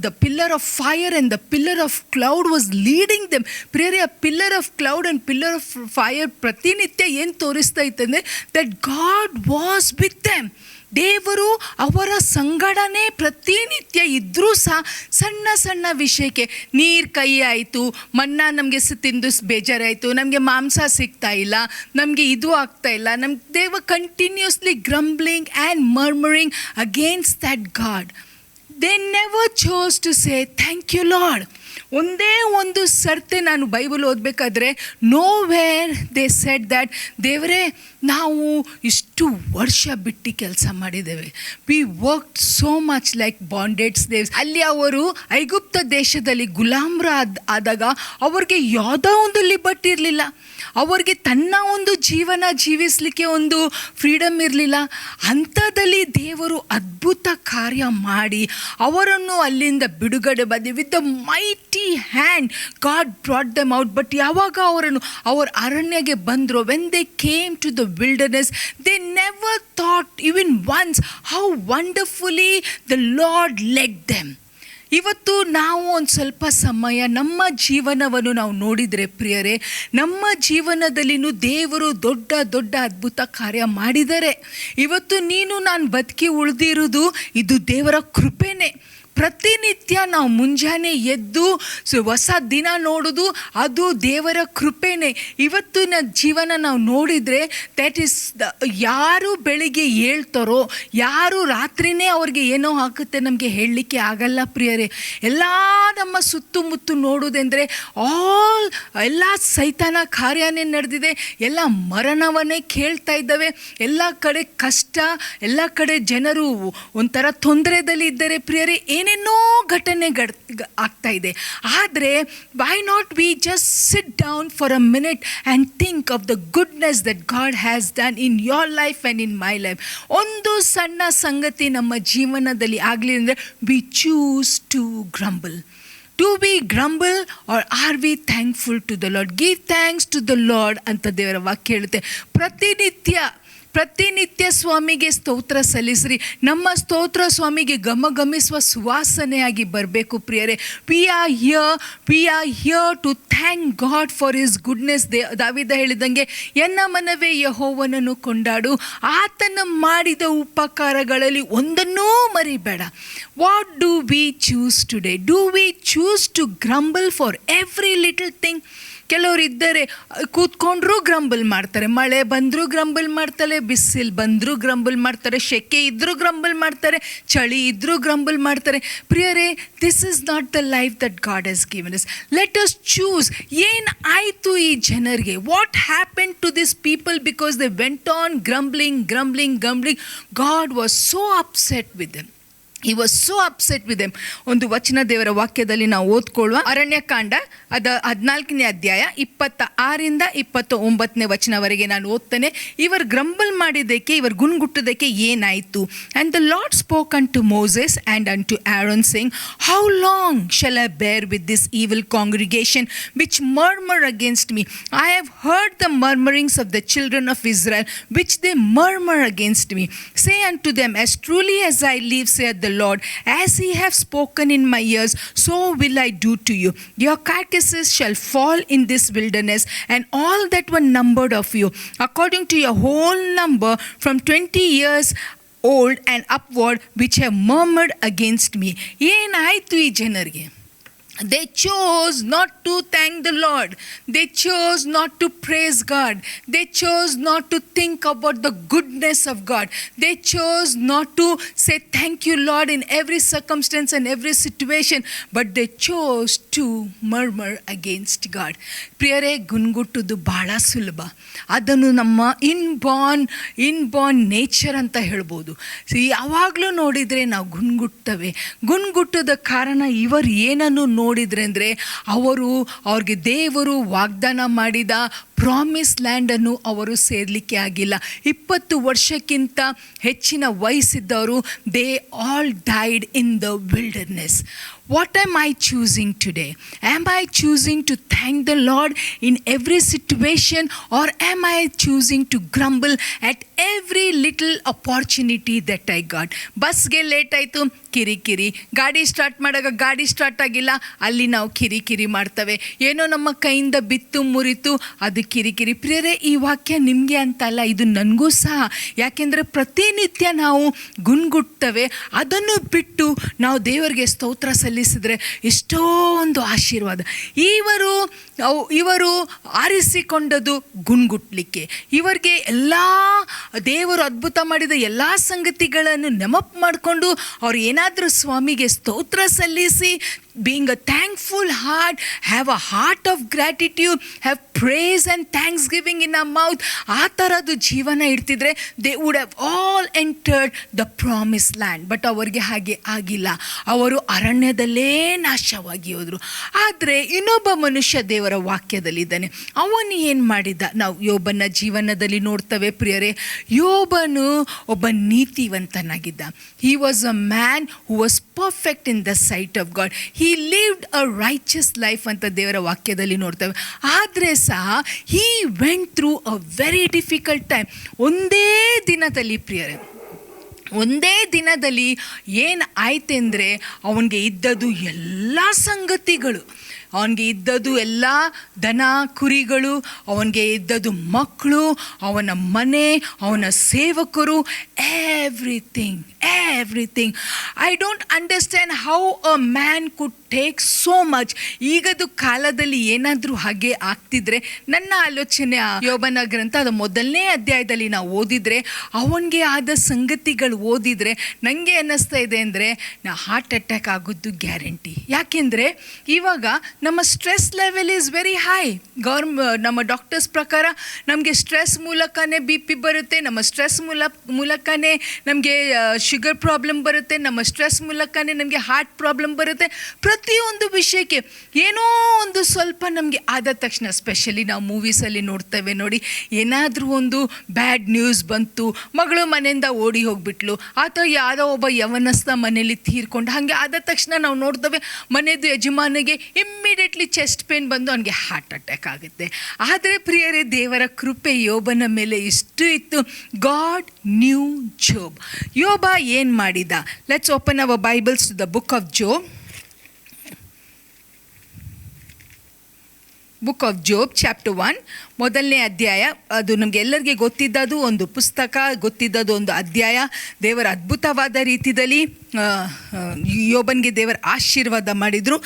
The pillar of fire and the pillar of cloud was leading them. ಪ್ರಿಯರೇ, ಆ pillar of cloud and pillar of fire ಪ್ರತಿನಿತ್ಯ ಏನು ತೋರಿಸ್ತಾ ಇತ್ತಂದರೆ that god was with them. ದೇವರು ಅವರ ಸಂಗಡನೆ ಪ್ರತಿನಿತ್ಯ ಇದ್ದರೂ ಸಹ ಸಣ್ಣ ಸಣ್ಣ ವಿಷಯಕ್ಕೆ ನೀರು ಕೈ ಆಯಿತು, ಮನ್ನಾ ನಮಗೆ ತಿಂದು ಬೇಜಾರಾಯಿತು, ನಮಗೆ ಮಾಂಸ ಸಿಗ್ತಾ ಇಲ್ಲ, ನಮಗೆ ಇದು ಆಗ್ತಾ ಇಲ್ಲ, they were continuously grumbling and murmuring against that God. They never chose to say thank you Lord. ಒಂದೇ ಒಂದು ಸರ್ತೆ ನಾನು ಬೈಬಲ್ ಓದಬೇಕಾದ್ರೆ ನೋವೇರ್ ದೇ ಸೆಡ್ ದ್ಯಾಟ್ ದೇವರೇ ನಾವು ಇಷ್ಟು ವರ್ಷ ಬಿಟ್ಟು ಕೆಲಸ ಮಾಡಿದ್ದೇವೆ, we work so much like bonded slaves. ಅಲ್ಲಿ ಅವರು ಐಗುಪ್ತ ದೇಶದಲ್ಲಿ ಗುಲಾಮ್ರ ಆದಾಗ ಅವ್ರಿಗೆ ಯಾವುದೋ ಒಂದು ಲಿಬರ್ಟಿ ಇರಲಿಲ್ಲ, ಅವ್ರಿಗೆ ತನ್ನ ಒಂದು ಜೀವನ ಜೀವಿಸಲಿಕ್ಕೆ ಒಂದು ಫ್ರೀಡಮ್ ಇರಲಿಲ್ಲ. ಅಂಥದ್ದಲ್ಲಿ ದೇವರು ಅದ್ಭುತ ಕಾರ್ಯ ಮಾಡಿ ಅವರನ್ನು ಅಲ್ಲಿಂದ ಬಿಡುಗಡೆ ಬಂದು with the mighty hand God brought them out. But ಯಾವಾಗ ಅವರ ಅರಣ್ಯಗೆ ಬಂದರು, when they came to the wilderness, they never thought even once how wonderfully the Lord led them. ಇವತ್ತು ನಾವು ಒಂದು ಸ್ವಲ್ಪ ಸಮಯ ನಮ್ಮ ಜೀವನವನ್ನು ನಾವು ನೋಡಿದರೆ ಪ್ರಿಯರೇ, ನಮ್ಮ ಜೀವನದಲ್ಲಿನೂ ದೇವರು ದೊಡ್ಡ ದೊಡ್ಡ ಅದ್ಭುತ ಕಾರ್ಯ ಮಾಡಿದ್ದಾರೆ. ಇವತ್ತು ನೀನು ನಾನು ಬದುಕಿ ಉಳಿದಿರೋದು ಇದು ದೇವರ ಕೃಪೆನೇ. ಪ್ರತಿನಿತ್ಯ ನಾವು ಮುಂಜಾನೆ ಎದ್ದು ಹೊಸ ದಿನ ನೋಡೋದು ಅದು ದೇವರ ಕೃಪೆನೇ. ಇವತ್ತಿನ ಜೀವನ ನಾವು ನೋಡಿದರೆ ದ್ಯಾಟ್ ಈಸ್ ಯಾರು ಬೆಳಿಗ್ಗೆ ಹೇಳ್ತಾರೋ, ಯಾರು ರಾತ್ರಿನೇ ಅವ್ರಿಗೆ ಏನೋ ಆಗುತ್ತೆ ನಮಗೆ ಹೇಳಲಿಕ್ಕೆ ಆಗಲ್ಲ ಪ್ರಿಯರೇ. ಎಲ್ಲ ನಮ್ಮ ಸುತ್ತಮುತ್ತ ನೋಡೋದೆಂದರೆ ಎಲ್ಲ ಸೈತಾನ ಕಾರ್ಯನೇ ನಡೆದಿದೆ, ಎಲ್ಲ ಮರಣವನ್ನೇ ಕೇಳ್ತಾ ಇದ್ದಾವೆ, ಎಲ್ಲ ಕಡೆ ಕಷ್ಟ, ಎಲ್ಲ ಕಡೆ ಜನರು ಒಂಥರ ತೊಂದರೆದಲ್ಲಿ ಇದ್ದಾರೆ ಪ್ರಿಯರೇ. ಏನೇನೋ ಘಟನೆ ಆಗ್ತಾ ಇದೆ. ಆದರೆ why not we just sit down for a minute and think of the goodness that God has done in your life and in my life. ಒಂದು ಸಣ್ಣ ಸಂಗತಿ ನಮ್ಮ ಜೀವನದಲ್ಲಿ ಆಗಲಿ ಅಂದರೆ we choose to grumble. Do we grumble or are we thankful to the Lord? Give thanks to the Lord ಅಂತ ದೇವರ ವಾಕ್ಯ ಹೇಳುತ್ತೆ. ಪ್ರತಿನಿತ್ಯ ಸ್ವಾಮಿಗೆ ಸ್ತೋತ್ರ ಸಲ್ಲಿಸ್ರಿ. ನಮ್ಮ ಸ್ತೋತ್ರ ಸ್ವಾಮಿಗೆ ಘಮಘಮಿಸುವ ಸುವಾಸನೆಯಾಗಿ ಬರಬೇಕು ಪ್ರಿಯರೇ. We are here to thank God for his goodness. ದಾವೀದ ಹೇಳಿದಂಗೆ, ಎನ್ನ ಮನವೇ ಯೆಹೋವನನ್ನು ಕೊಂಡಾಡು, ಆತನ ಮಾಡಿದ ಉಪಕಾರಗಳಲ್ಲಿ ಒಂದನ್ನೂ ಮರಿಬೇಡ. What do we choose today? Do we choose to grumble for every little thing? ಕೆಲವರು ಇದ್ದರೆ ಕೂತ್ಕೊಂಡ್ರೂ ಗ್ರಂಬಲ್ ಮಾಡ್ತಾರೆ, ಮಳೆ ಬಂದರೂ ಗ್ರಂಬಲ್ ಮಾಡ್ತಾರೆ, ಬಿಸಿಲು ಬಂದರೂ ಗ್ರಂಬಲ್ ಮಾಡ್ತಾರೆ, ಸೆಕೆ ಇದ್ದರೂ ಗ್ರಂಬಲ್ ಮಾಡ್ತಾರೆ, ಚಳಿ ಇದ್ದರೂ ಗ್ರಂಬಲ್ ಮಾಡ್ತಾರೆ. ಪ್ರಿಯರೇ, this is not the life that God has given us. Let us choose. ಏನಾಯಿತು ಈ ಜನರಿಗೆ? What happen to this people because they went on grumbling. God was so upset with them. He was so upset with them. ಒಂದು ವಚನ ದೇವರ ವಾಕ್ಯದಲ್ಲಿ ನಾವು ಓದ್ಕೊಳ್ಳುವ. ಅರಣ್ಯಕಾಂಡ 14ನೇ ಅಧ್ಯಾಯ 26ರಿಂದ 29ನೇ ವಚನವರೆಗೆ ನಾನು ಓದ್ತೇನೆ. ಇವರು ಗ್ರಂಬಲ್ ಮಾಡಿದ್ದಕ್ಕೆ, ಇವರು ಗುಣಗುಟ್ಟದಕ್ಕೆ ಏನಾಯಿತು? And the Lord spoke unto Moses and unto Aaron, saying, How long shall I bear with this evil congregation which murmur against me? I have heard the murmurings of the children of Israel, which they murmur against me. Say unto them, As truly as I live, saith the Lord, as ye have spoken in my ears, so will I do to you. Your carcasses shall fall in this wilderness, and all that were numbered of you, according to your whole number, from 20 years old and upward, which have murmured against me. ಏನಾಯಿತು ಈ ಜನರಿಗೆ? They chose not to thank the Lord. They chose not to praise God. They chose not to think about the goodness of God. They chose not to say thank you Lord in every circumstance and every situation, but they chose to murmur against God. ಪ್ರಿಯರೇ, ಗುಣಗುಟ್ಟುವುದು ಬಹಳ ಸುಲಭ. ಅದನ್ನು ನಮ್ಮ inborn nature ಅಂತ ಹೇಳ್ಬೋದು. ಯಾವಾಗಲೂ ನೋಡಿದರೆ ನಾವು ಗುಣಗುಟ್ಟದ ಕಾರಣ ಇವರು ಏನನ್ನು ನೋಡಿದ್ರೆ ಅಂದರೆ, ಅವ್ರಿಗೆ ದೇವರು ವಾಗ್ದಾನ ಮಾಡಿದ ಪ್ರಾಮಿಸ್ ಲ್ಯಾಂಡನ್ನು ಅವರು ಸೇರಲಿಕ್ಕೆ ಆಗಿಲ್ಲ. 20 ವರ್ಷಕ್ಕಿಂತ ಹೆಚ್ಚಿನ ವಯಸ್ಸಿದ್ದವರು, they all died in the wilderness. What am I choosing today? Am I choosing to thank the Lord in every situation, or am I choosing to grumble at every little opportunity that I got? ಬಸ್ಗೆ late ಆಯಿತು, ಕಿರಿಕಿರಿ. ಗಾಡಿ start ಮಾಡಾಗ ಗಾಡಿ start ಆಗಿಲ್ಲ, ಅಲ್ಲಿ ನಾವು ಕಿರಿಕಿರಿ ಮಾಡ್ತವೆ. ಏನೋ ನಮ್ಮ ಕೈಯಿಂದ ಬಿತ್ತು ಮುರಿತು, ಅದು ಕಿರಿಕಿರಿ. ಪ್ರಿಯರೇ, ಈ ವಾಕ್ಯ ನಿಮಗೆ ಅಂತಲ್ಲ, ಇದು ನನಗೂ ಸಹ. ಯಾಕೆಂದರೆ ಪ್ರತಿನಿತ್ಯ ನಾವು ಗುಣಗುಟ್ಟವೆ. ಅದನ್ನು ಬಿಟ್ಟು ನಾವು ದೇವರಿಗೆ ಸ್ತೋತ್ರ ಸಲ್ಲಿಸಿದ್ರೆ ಎಷ್ಟೋ ಒಂದು ಆಶೀರ್ವಾದ. ಇವರು ಆರಿಸಿಕೊಂಡದ್ದು ಗುಣಗುಟ್ಟಲಿಕ್ಕೆ. ಇವರಿಗೆ ಎಲ್ಲ ದೇವರು ಅದ್ಭುತ ಮಾಡಿದ ಎಲ್ಲ ಸಂಗತಿಗಳನ್ನು ನೆನಪು ಮಾಡಿಕೊಂಡು ಅವ್ರು ಏನಾದರೂ ಸ್ವಾಮಿಗೆ ಸ್ತೋತ್ರ ಸಲ್ಲಿಸಿ, being a thankful heart, have a heart of gratitude, have praise and thanksgiving in our mouth, ಆ ಥರದ್ದು ಜೀವನ ಇರ್ತಿದ್ರೆ they would have all entered the promised land. But ಅವರಿಗೆ ಹಾಗೆ ಆಗಿಲ್ಲ. ಅವರು ಅರಣ್ಯದಲ್ಲೇ ನಾಶವಾಗಿ ಹೋದರು. ಆದರೆ ಇನ್ನೊಬ್ಬ ಮನುಷ್ಯ ದೇವರ ವಾಕ್ಯದಲ್ಲಿದ್ದಾನೆ. ಅವನು ಏನು ಮಾಡಿದ? ನಾವು ಯೋಬನ ಜೀವನದಲ್ಲಿ ನೋಡ್ತೇವೆ ಪ್ರಿಯರೇ. ಯೋಬನು ಒಬ್ಬ ನೀತಿವಂತನಾಗಿದ್ದ. he was a man who was perfect in the sight of God. He lived a righteous life ಅಂತ ದೇವರ ವಾಕ್ಯದಲ್ಲಿ ನೋಡ್ತೇವೆ. ಆದರೆ ಸಹ he went through a very difficult time. ಒಂದೇ ದಿನದಲ್ಲಿ ಪ್ರಿಯರೇ, ಒಂದೇ ದಿನದಲ್ಲಿ ಏನು ಆಯ್ತೆಂದರೆ ಅವನಿಗೆ ಇದ್ದದ್ದು ಎಲ್ಲ ಸಂಗತಿಗಳು, ಅವನಿಗೆ ಇದ್ದದ್ದು ಎಲ್ಲ ದನ ಕುರಿಗಳು, ಅವನಿಗೆ ಇದ್ದದ್ದು ಮಕ್ಕಳು, ಅವನ ಮನೆ, ಅವನ ಸೇವಕರು, everything. I don't understand how a man could take so much. ಈಗದು ಕಾಲದಲ್ಲಿ ಏನಾದರೂ ಹಾಗೆ ಆಗ್ತಿದ್ರೆ, ನನ್ನ ಆಲೋಚನೆ ಯೋಬನ ಗ್ರಂಥ ಅದು ಮೊದಲನೇ ಅಧ್ಯಾಯದಲ್ಲಿ ನಾವು ಓದಿದರೆ, ಅವನಿಗೆ ಆದ ಸಂಗತಿಗಳು ಓದಿದರೆ ನನಗೆ ಅನ್ನಿಸ್ತಾ ಇದೆ ಅಂದರೆ ಹಾರ್ಟ್ ಅಟ್ಯಾಕ್ ಆಗೋದು ಗ್ಯಾರಂಟಿ. ಯಾಕೆಂದರೆ ಇವಾಗ ನಮ್ಮ stress level is very high. ನಮ್ಮ ಡಾಕ್ಟರ್ಸ್ ಪ್ರಕಾರ ನಮಗೆ ಸ್ಟ್ರೆಸ್ ಮೂಲಕನೇ ಬಿ ಪಿ ಬರುತ್ತೆ, ನಮ್ಮ ಸ್ಟ್ರೆಸ್ ಮೂಲಕನೇ ನಮಗೆ ಶುಗರ್ ಪ್ರಾಬ್ಲಮ್ ಬರುತ್ತೆ, ನಮ್ಮ ಸ್ಟ್ರೆಸ್ ಮೂಲಕನೇ ನಮಗೆ ಹಾರ್ಟ್ ಪ್ರಾಬ್ಲಮ್ ಬರುತ್ತೆ. ಪ್ರತಿಯೊಂದು ವಿಷಯಕ್ಕೆ ಏನೋ ಒಂದು ಸ್ವಲ್ಪ ನಮಗೆ ಆದ ತಕ್ಷಣ, ಸ್ಪೆಷಲಿ ನಾವು ಮೂವೀಸಲ್ಲಿ ನೋಡ್ತೇವೆ ನೋಡಿ, ಏನಾದರೂ ಒಂದು ಬ್ಯಾಡ್ ನ್ಯೂಸ್ ಬಂತು, ಮಗಳು ಮನೆಯಿಂದ ಓಡಿ ಹೋಗ್ಬಿಟ್ಲು, ಅಥವಾ ಯಾವುದೋ ಒಬ್ಬ ಯವನಸ್ಥ ಮನೇಲಿ ತೀರ್ಕೊಂಡು, ಹಾಗೆ ಆದ ತಕ್ಷಣ ನಾವು ನೋಡ್ತೇವೆ ಮನೆಯದು ಯಜಮಾನಿಗೆ ಇಮ್ಮಿಡಿಯೇಟ್ಲಿ ಚೆಸ್ಟ್ ಪೇನ್ ಬಂದು ಅವನಿಗೆ ಹಾರ್ಟ್ ಅಟ್ಯಾಕ್ ಆಗುತ್ತೆ. ಆದರೆ ಪ್ರಿಯರೇ, ದೇವರ ಕೃಪೆ ಯೋಬನ ಮೇಲೆ ಇಷ್ಟು ಇತ್ತು. God new ಜೋಬ್. ಯೋಬ ಏನು ಮಾಡಿದ? Let's open our Bibles to the book of Job. Book of Job chapter 1 ಮೊದಲನೇ ಅಧ್ಯಾಯ. ಅದು ನಮಗೆ ಎಲ್ಲರಿಗೆ ಗೊತ್ತಿದ್ದದು ಒಂದು ಪುಸ್ತಕ, ಗೊತ್ತಿದ್ದದು ಒಂದು ಅಧ್ಯಾಯ. ದೇವರ ಅದ್ಭುತವಾದ ರೀತಿಯಲ್ಲಿ ಯೋಬನಿಗೆ ದೇವರ ಆಶೀರ್ವಾದ ಮಾಡಿದರು.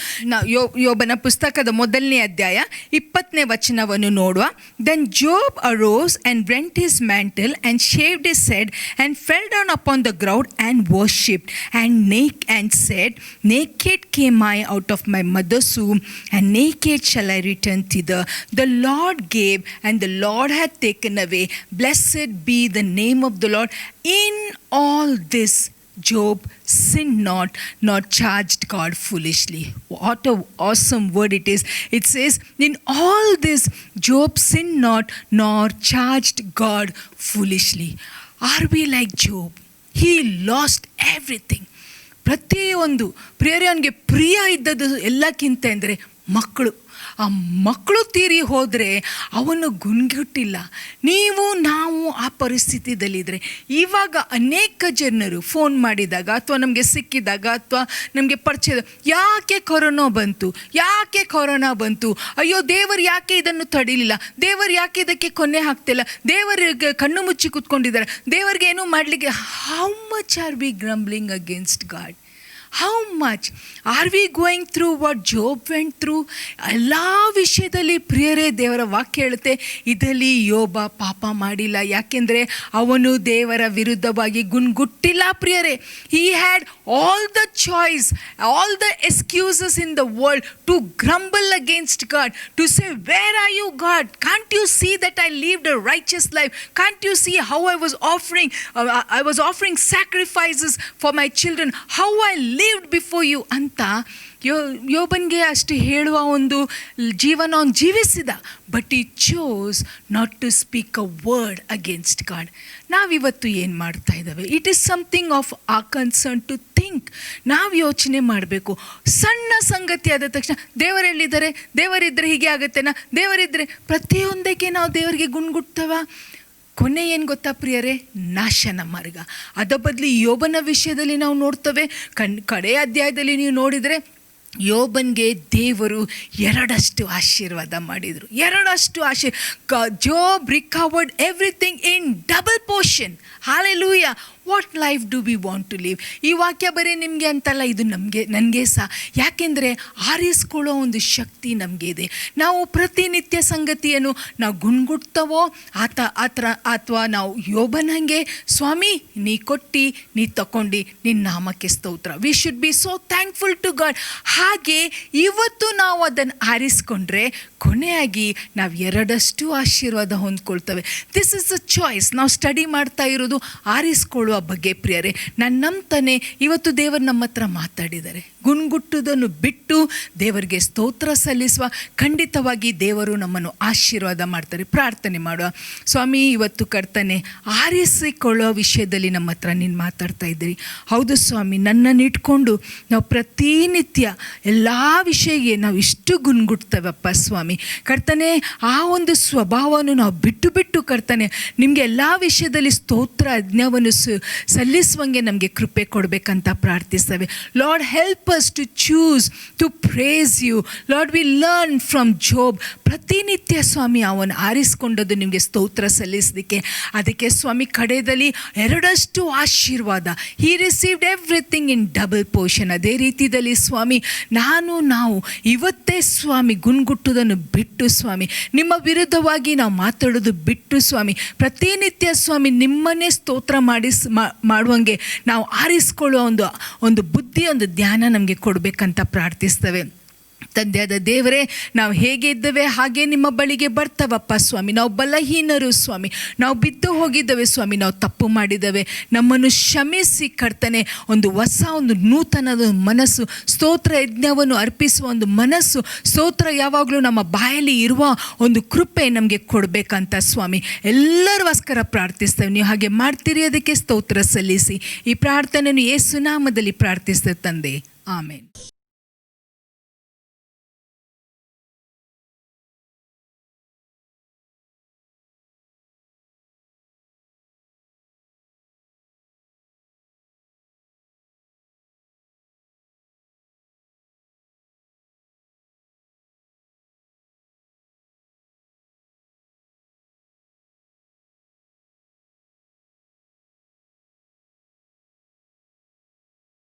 ಯೋಬನ ಪುಸ್ತಕದ ಮೊದಲನೇ ಅಧ್ಯಾಯ 20ನೇ ವಚನವನ್ನು ನೋಡುವ. Then Job arose and rent his mantle and shaved his head and fell down upon the ground and worshipped and said, naked came I out of my mother's womb and naked shall I return thither. The Lord gave and the Lord hath taken away. Blessed be the name of the Lord. In all this Job sinned not, nor charged God foolishly. What an awesome word it is. It says, in all this Job sinned not, nor charged God foolishly. Are we like Job? He lost everything. ಪ್ರತಿಯೊಂದು ಪ್ರಿಯರೇ, ಅವನಿಗೆ ಪ್ರಿಯ ಇದ್ದದ್ದು ಎಲ್ಲಕ್ಕಿಂತ ಅಂದರೆ ಮಕ್ಕಳು. ಆ ಮಕ್ಕಳು ತೀರಿ ಹೋದರೆ ಅವನು ಗುಂಗುಟ್ಟಿಲ್ಲ. ನಾವು ಆ ಪರಿಸ್ಥಿತಿಯಲ್ಲಿದ್ದರೆ, ಇವಾಗ ಅನೇಕ ಜನರು ಫೋನ್ ಮಾಡಿದಾಗ ಅಥವಾ ನಮಗೆ ಸಿಕ್ಕಿದಾಗ ಅಥವಾ ನಮಗೆ ಪರಿಚಯ, ಯಾಕೆ ಕೊರೋನಾ ಬಂತು, ಅಯ್ಯೋ ದೇವರು ಯಾಕೆ ಇದನ್ನು ತಡಿಲಿಲ್ಲ, ದೇವರು ಯಾಕೆ ಇದಕ್ಕೆ ಕೊನೆ ಹಾಕ್ತಿಲ್ಲ, ದೇವರಿಗೆ ಕಣ್ಣು ಮುಚ್ಚಿ ಕೂತ್ಕೊಂಡಿದ್ದಾರೆ, ದೇವರಿಗೆ ಏನೂ ಮಾಡಲಿಕ್ಕೆ. How much are we grumbling against God? How much are we going through what Job went through? ಎಲ್ಲ ವಿಷಯದಲ್ಲಿ ಪ್ರಿಯರೇ, ದೇವರ ವಾಕ್ಯ ಹೇಳುತ್ತೆ, ಇದರಲ್ಲಿ ಯೋಬ ಪಾಪ ಮಾಡಿಲ್ಲ. ಯಾಕೆಂದರೆ ಅವನು ದೇವರ ವಿರುದ್ಧವಾಗಿ ಗುಣಗುಟ್ಟಿಲ್ಲ. ಪ್ರಿಯರೇ, he had all the choice, all the excuses in the world to grumble against God, to say, where are you, God? Can't you see that I lived a righteous life? Can't you see how I was offering sacrifices for my children, how I lived before you ಅಂತ ಯೋಬನ್ಗೆ ಅಷ್ಟು ಹೇಳುವ ಒಂದು ಜೀವನ ಅವನು ಜೀವಿಸಿದ. But he chose not to speak a word against God. ನಾವಿವತ್ತು ಏನು ಮಾಡ್ತಾ ಇದ್ದಾವೆ? It is something of a concern to think. ನಾವು ಯೋಚನೆ ಮಾಡಬೇಕು. ಸಣ್ಣ ಸಂಗತಿ ಆದ ತಕ್ಷಣ ದೇವರೆಲ್ಲಿದ್ದಾರೆ, ದೇವರಿದ್ದರೆ ಹೀಗೆ ಆಗುತ್ತೇನಾ, ದೇವರಿದ್ದರೆ ಪ್ರತಿಯೊಂದಕ್ಕೆ ನಾವು ದೇವರಿಗೆ ಗುಣಗುಡ್ತವ. ಕೊನೆ ಏನು ಗೊತ್ತಾ ಪ್ರಿಯರೇ? ನಾಶನ ಮಾರ್ಗ. ಅದ ಬದಲು ಯೋಬನ ವಿಷಯದಲ್ಲಿ ನಾವು ನೋಡ್ತೇವೆ. ಕಡೆ ಅಧ್ಯಾಯದಲ್ಲಿ ನೀವು ನೋಡಿದರೆ ಯೋಬನ್ಗೆ ದೇವರು ಎರಡಷ್ಟು ಆಶೀರ್ವಾದ ಮಾಡಿದರು. Job recovered everything in double portion. Hallelujah. What life do we want to live? ಈ ವಾಕ್ಯ ಬರೀ ನಿಮಗೆ ಅಂತಲ್ಲ, ಇದು ನನಗೆ ಸಹ. ಯಾಕೆಂದರೆ ಆರಿಸ್ಕೊಳ್ಳೋ ಒಂದು ಶಕ್ತಿ ನಮಗೆ ಇದೆ. ನಾವು ಪ್ರತಿನಿತ್ಯ ಸಂಗತಿಯನ್ನು ನಾವು ಗುಣಗುಡ್ತವೋ ಅಥವಾ ನಾವು ಯೋಬನಂಗೆ, ಸ್ವಾಮಿ ನೀ ಕೊಟ್ಟು ನೀ ತಗೊಂಡು ನಿನ್ನ ನಾಮಕ್ಕೆ ಸ್ತೋತ್ರ. We should be so thankful to God. ಹಾಗೆ ಇವತ್ತು ನಾವು ಅದನ್ನು ಆರಿಸ್ಕೊಂಡ್ರೆ ಕೊನೆಯಾಗಿ ನಾವು ಎರಡಷ್ಟು ಆಶೀರ್ವಾದ ಹೊಂದ್ಕೊಳ್ತೇವೆ. This is a choice. ನಾವು ಸ್ಟಡಿ ಮಾಡ್ತಾ ಇರೋದು ಆರಿಸ್ಕೊಳ್ಳುವ ಬಗ್ಗೆ ಪ್ರಿಯರೇ. ನಾನು ನಂಬ್ತಾನೆ ಇವತ್ತು ದೇವರು ನಮ್ಮ ಹತ್ರ ಮಾತಾಡಿದ್ದಾರೆ. ಗುಣಗುಟ್ಟುವುದನ್ನು ಬಿಟ್ಟು ದೇವರಿಗೆ ಸ್ತೋತ್ರ ಸಲ್ಲಿಸುವ. ಖಂಡಿತವಾಗಿ ದೇವರು ನಮ್ಮನ್ನು ಆಶೀರ್ವಾದ ಮಾಡ್ತಾರೆ. ಪ್ರಾರ್ಥನೆ ಮಾಡುವ. ಸ್ವಾಮಿ, ಇವತ್ತು ಕರ್ತನೆ ಆರಿಸಿಕೊಳ್ಳೋ ವಿಷಯದಲ್ಲಿ ನಮ್ಮ ಹತ್ರ ನೀನು ಮಾತಾಡ್ತಾ ಇದ್ದೀರಿ. ಹೌದು ಸ್ವಾಮಿ, ನನ್ನನ್ನು ಇಟ್ಕೊಂಡು ನಾವು ಪ್ರತಿನಿತ್ಯ ಎಲ್ಲ ವಿಷಯಕ್ಕೆ ನಾವು ಇಷ್ಟು ಗುಣಗುಡ್ತೇವಪ್ಪ ಸ್ವಾಮಿ. ಕರ್ತನೆ, ಆ ಒಂದು ಸ್ವಭಾವವನ್ನು ನಾವು ಬಿಟ್ಟು ಕರ್ತನೆ ನಿಮಗೆ ಎಲ್ಲ ವಿಷಯದಲ್ಲಿ ಸ್ತೋತ್ರ ಯಜ್ಞವನ್ನು ಸಲ್ಲಿಸುವಂಗೆ ನಮಗೆ ಕೃಪೆ ಕೊಡಬೇಕಂತ ಪ್ರಾರ್ಥಿಸ್ತೇವೆ. Lord help us to choose to praise you. Lord we learn from Job. ಪ್ರತಿನಿತ್ಯ ಸ್ವಾಮಿ ಅವನು ಆರಿಸ್ಕೊಂಡದ್ದು ನಿಮಗೆ ಸ್ತೋತ್ರ ಸಲ್ಲಿಸಲಿಕ್ಕೆ. ಅದಕ್ಕೆ ಸ್ವಾಮಿ ಕಡೆಯಲ್ಲಿ 2 ಆಶೀರ್ವಾದ. He received everything in double portion. ಅದೇ ರೀತಿಯಲ್ಲಿ ಸ್ವಾಮಿ ನಾವು ಇವತ್ತೇ ಸ್ವಾಮಿ ಗುಣಗುಟ್ಟುವುದನ್ನು ಬಿಟ್ಟು ಸ್ವಾಮಿ, ನಿಮ್ಮ ವಿರುದ್ಧವಾಗಿ ನಾವು ಮಾತಾಡೋದು ಬಿಟ್ಟು ಸ್ವಾಮಿ, ಪ್ರತಿನಿತ್ಯ ಸ್ವಾಮಿ ನಿಮ್ಮನ್ನೇ ಸ್ತೋತ್ರ ಮಾಡುವಂಗೆ ನಾವು ಆರಿಸ್ಕೊಳ್ಳೋ ಒಂದು ಬುದ್ಧಿ, ಒಂದು ಧ್ಯಾನ ನಮಗೆ ಕೊಡಬೇಕಂತ ಪ್ರಾರ್ಥಿಸ್ತೇವೆ. ತಂದೆಯಾದ ದೇವರೇ, ನಾವು ಹೇಗೆ ಇದ್ದೇವೆ ಹಾಗೆ ನಿಮ್ಮ ಬಳಿಗೆ ಬರ್ತಾವಪ್ಪ ಸ್ವಾಮಿ. ನಾವು ಬಲಹೀನರು ಸ್ವಾಮಿ, ನಾವು ಬಿದ್ದು ಹೋಗಿದ್ದೇವೆ ಸ್ವಾಮಿ, ನಾವು ತಪ್ಪು ಮಾಡಿದ್ದೇವೆ. ನಮ್ಮನ್ನು ಕ್ಷಮಿಸಿ ಕರ್ತನೆ, ಒಂದು ನೂತನದ ಮನಸ್ಸು, ಸ್ತೋತ್ರ ಯಜ್ಞವನ್ನು ಅರ್ಪಿಸುವ ಒಂದು ಮನಸ್ಸು, ಸ್ತೋತ್ರ ಯಾವಾಗಲೂ ನಮ್ಮ ಬಾಯಲ್ಲಿ ಇರುವ ಒಂದು ಕೃಪೆ ನಮಗೆ ಕೊಡಬೇಕಂತ ಸ್ವಾಮಿ ಎಲ್ಲರಿಗೋಸ್ಕರ ಪ್ರಾರ್ಥಿಸ್ತೇವೆ. ನೀವು ಹಾಗೆ ಮಾಡ್ತೀರಿ, ಅದಕ್ಕೆ ಸ್ತೋತ್ರ ಸಲ್ಲಿಸಿ ಈ ಪ್ರಾರ್ಥನೆಯನ್ನು ಯೇಸು ನಾಮದಲ್ಲಿ ಪ್ರಾರ್ಥಿಸ್ತೇವೆ ತಂದೆ. ಆಮೇನ್.